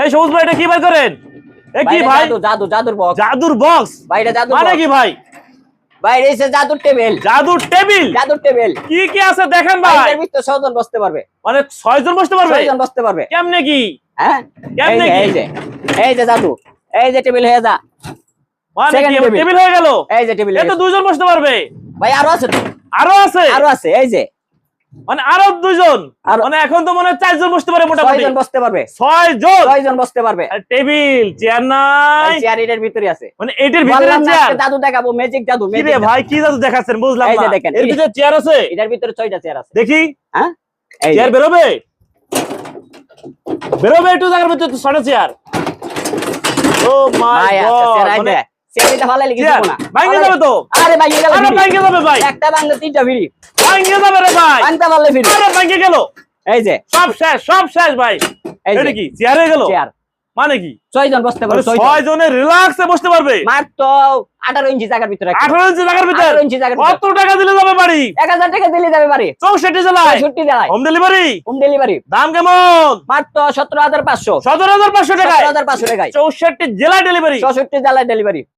এই সবুজ ভাই এটা কি বের করেন? এ কি ভাই? জাদুর বক্স। জাদুর বক্স ভাই এটা জাদুর মানে বক্স। কি ভাই? ভাই এই যে জাদুর টেবিল। জাদুর টেবিল? জাদুর টেবিল। কি কি আছে দেখেন ভাই। এর ভিতরে 6 জন বসতে পারবে। মানে 6 জন বসতে পারবে? 6 জন বসতে পারবে। কেমনে কি? হ্যাঁ? কেমনে কি? এই যে জাদু। এই যে টেবিল হয়ে যা। মানে কি টেবিল হয়ে গেল? এই যে টেবিল। এত 2 জন বসতে পারবে? ভাই আরো আছে তো। আরো আছে? আরো আছে এই যে। মানে আরো 2 জন। মানে এখন তো মনে হয় 4 জন বসতে পারে মোটামুটি। 6 জন বসতে পারবে। 6 জন? 6 জন বসতে পারবে। আর টেবিল, চেয়ার নাই? চেয়ার এর ভিতরে আছে। মানে এটার ভিতরে চেয়ার? জাদু দেখাবো, ম্যাজিক জাদু। কি রে ভাই কি জাদু দেখাচ্ছেন বুঝলাম না। এই যে দেখেন। এর ভিতরে চেয়ার আছে? এটার ভিতরে 6টা চেয়ার আছে। দেখি। হ্যাঁ? এই চেয়ার বেরোবে? বেরোবে একটু জায়গার ভিতরে তো 6টা চেয়ার। ও মাই গড। চেয়ারটা ভালো লাগে কিছু না। ভাঙে যাবে তো? আরে ভাঙে গেল। আরে ভাঙে যাবে ভাই। একটা ভাঙলে 3টা ফ্রি। ভাঙে যাবে রে ভাই। ভাঙতে পারলে ফ্রি। আরে ভাঙে গেল। এই যে সব শেষ ভাই। এটা কি চেয়ার হয়ে গেল? চেয়ার। মানে কি? 6 জন বসতে পারবে। 6 জনে রিল্যাক্সে বসতে পারবে? মাত্র 18 ইঞ্চি জায়গার ভিতরে। 18 ইঞ্চি জায়গার ভিতরে? 18 ইঞ্চি জায়গার ভিতরে। কত টাকা দিলে যাবে বাড়ি? 1000 টাকা দিলে যাবে বাড়ি। 64 জেলায়? 64 জেলায়। Home delivery? Home delivery. দাম কেমন? মাত্র 17500। 17500 টাকায়? 17500 টাকায়। 64 জেলায় ডেলিভারি? 64 জেলায় ডেলিভারি।